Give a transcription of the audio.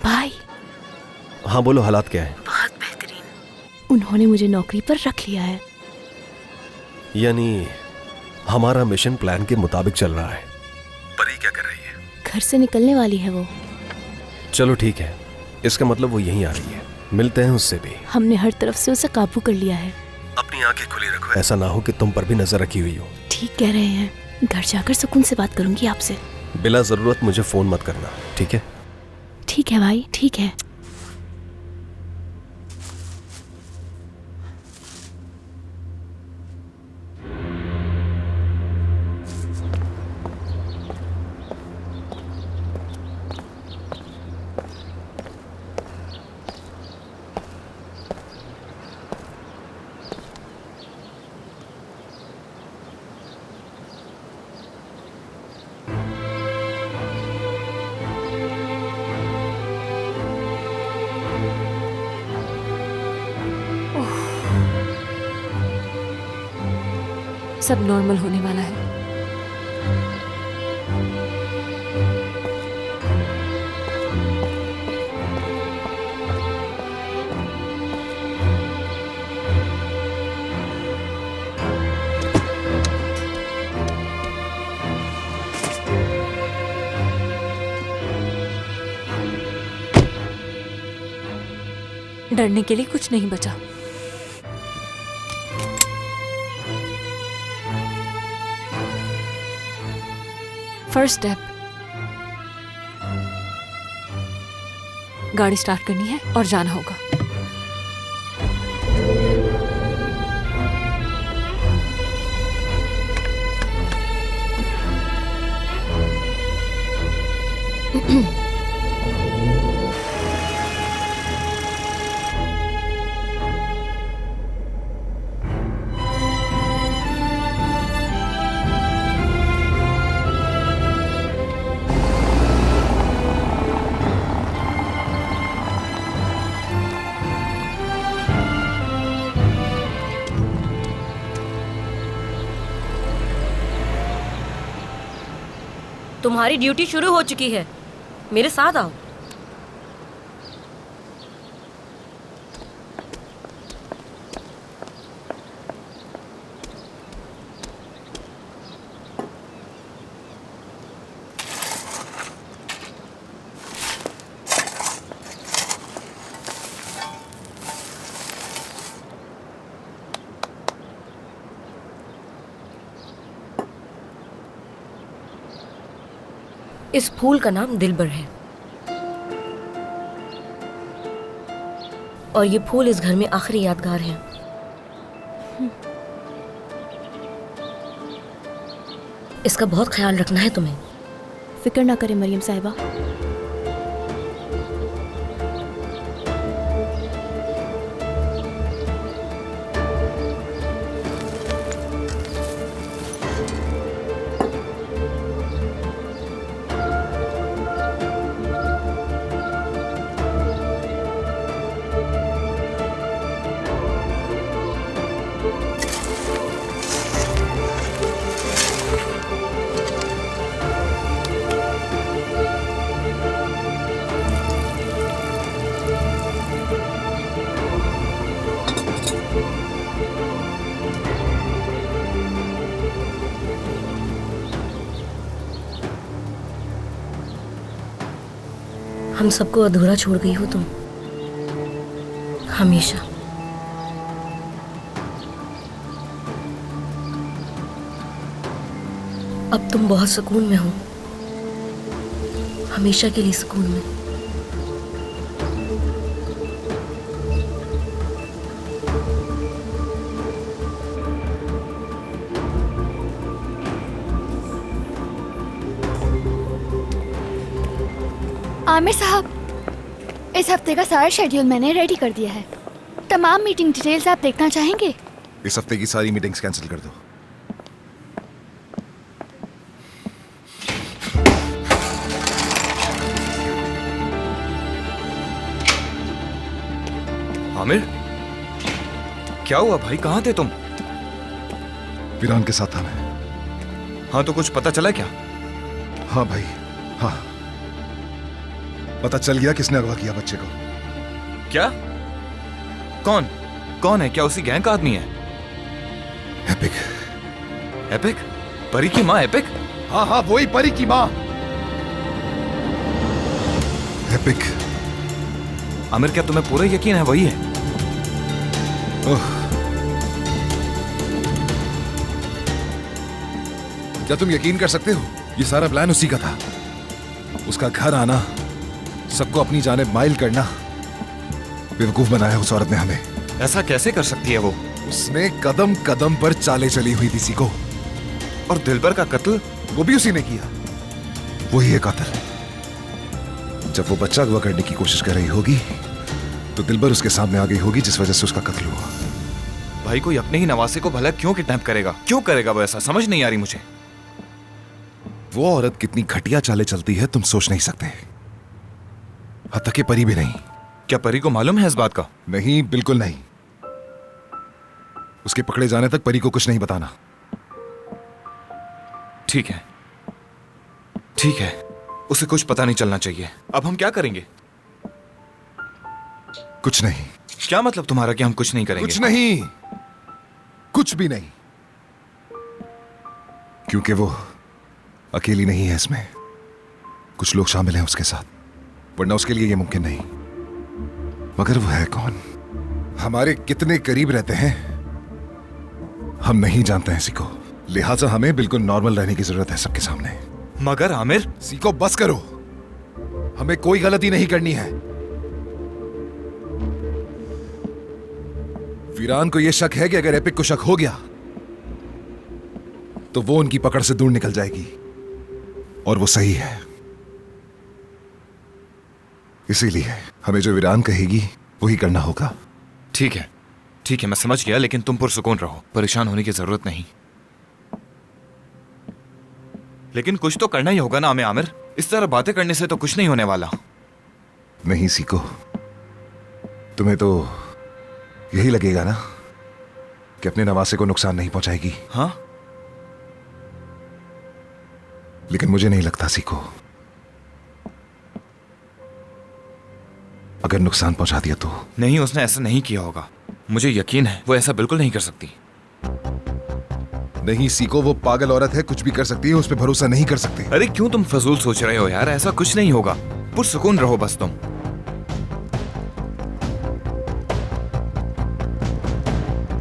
भाई। हाँ बोलो, हालात क्या है? बहुत बेहतरीन। उन्होंने मुझे नौकरी पर रख लिया है। यानी हमारा मिशन प्लान के मुताबिक चल रहा है। परी क्या कर रही है? घर से निकलने वाली है वो। चलो ठीक है, इसका मतलब वो यहीं आ रही है। मिलते हैं उससे भी। हमने हर तरफ से उसे काबू कर लिया है। अपनी आंखें खुली रखो, ऐसा ना हो कि तुम पर भी नजर रखी हुई हो। ठीक कह रहे हैं, घर जाकर सुकून से बात करूंगी आपसे। बिला जरूरत मुझे फोन मत करना, ठीक है? ठीक है भाई, ठीक है। सब नॉर्मल होने वाला है। डरने के लिए कुछ नहीं बचा। फर्स्ट स्टेप, गाड़ी स्टार्ट करनी है और जाना होगा। तुम्हारी ड्यूटी शुरू हो चुकी है, मेरे साथ आओ। इस फूल का नाम दिलबर है और ये फूल इस घर में आखिरी यादगार है। इसका बहुत ख्याल रखना है तुम्हें। फिक्र ना करें मरियम साहिबा। हम सबको अधूरा छोड़ गई हो तुम, हमेशा। अब तुम बहुत सुकून में हो, हमेशा के लिए सुकून में। आमिर साहब, इस हफ्ते का सारा शेड्यूल मैंने रेडी कर दिया है। तमाम मीटिंग डिटेल्स आप देखना चाहेंगे? इस हफ्ते की सारी मीटिंग्स कैंसिल कर दो। आमिर, क्या हुआ भाई? कहाँ थे तुम? वीरान के साथ था मैं। हाँ तो कुछ पता चला क्या? हाँ भाई, हाँ। पता चल गया किसने अगवा किया बच्चे को। क्या? कौन? कौन है? क्या उसी गैंग का आदमी है? एपिक। एपिक? परी की माँ एपिक? हाँ हाँ, वही परी की माँ एपिक। आमिर, क्या तुम्हें पूरा यकीन है वही है? ओह, क्या तुम यकीन कर सकते हो? ये सारा प्लान उसी का था। उसका घर आना, सबको अपनी जानिब माइल करना। बेवकूफ बनाया उस औरत ने हमें। ऐसा कैसे कर सकती है वो? उसने कदम कदम पर चालें चली हुई थी को। और दिलबर का कत्ल वो भी उसी ने किया। वही है कातिल। जब वो बच्चा अगवा करने की कोशिश कर रही होगी तो दिलबर उसके सामने आ गई होगी, जिस वजह से उसका कत्ल हुआ। भाई, कोई अपने ही नवासे को भला क्यों किडनैप करेगा? क्यों करेगा वो ऐसा? समझ नहीं आ रही मुझे। वो औरत कितनी घटिया चालें चलती है तुम सोच नहीं सकते। हत्या के परी भी नहीं। क्या परी को मालूम है इस बात का? नहीं, बिल्कुल नहीं। उसके पकड़े जाने तक परी को कुछ नहीं बताना। ठीक है, ठीक है, उसे कुछ पता नहीं चलना चाहिए। अब हम क्या करेंगे? कुछ नहीं। क्या मतलब तुम्हारा कि हम कुछ नहीं करेंगे? कुछ नहीं, कुछ भी नहीं। क्योंकि वो अकेली नहीं है इसमें, कुछ लोग शामिल हैं उसके साथ, वरना उसके लिए यह मुमकिन नहीं। मगर वो है कौन, हमारे कितने करीब रहते हैं, हम नहीं जानते हैं सीको। लिहाजा हमें बिल्कुल नॉर्मल रहने की जरूरत है सबके सामने। मगर आमिर, सीको बस करो, हमें कोई गलती नहीं करनी है। वीरान को यह शक है कि अगर एपिक को शक हो गया तो वो उनकी पकड़ से दूर निकल जाएगी, और वो सही है। इसीलिए हमें जो वीरान कहेगी वही करना होगा। ठीक है, ठीक है, मैं समझ गया, लेकिन तुम पुरसुकून रहो, परेशान होने की जरूरत नहीं। लेकिन कुछ तो करना ही होगा ना हमें आमिर। इस तरह बातें करने से तो कुछ नहीं होने वाला। नहीं सीको, तुम्हें तो यही लगेगा ना कि अपने नवासे को नुकसान नहीं पहुंचाएगी। हाँ, लेकिन मुझे नहीं लगता सीको। अगर नुकसान पहुंचा दिया तो। नहीं, उसने ऐसा नहीं किया होगा। मुझे यकीन है वो ऐसा बिल्कुल नहीं कर सकती। नहीं सीको, वो पागल औरत है, कुछ भी कर सकती है, उस पर भरोसा नहीं कर सकते। अरे क्यों तुम फजूल सोच रहे हो यार? ऐसा कुछ नहीं होगा, पुरसुकून रहो बस तुम।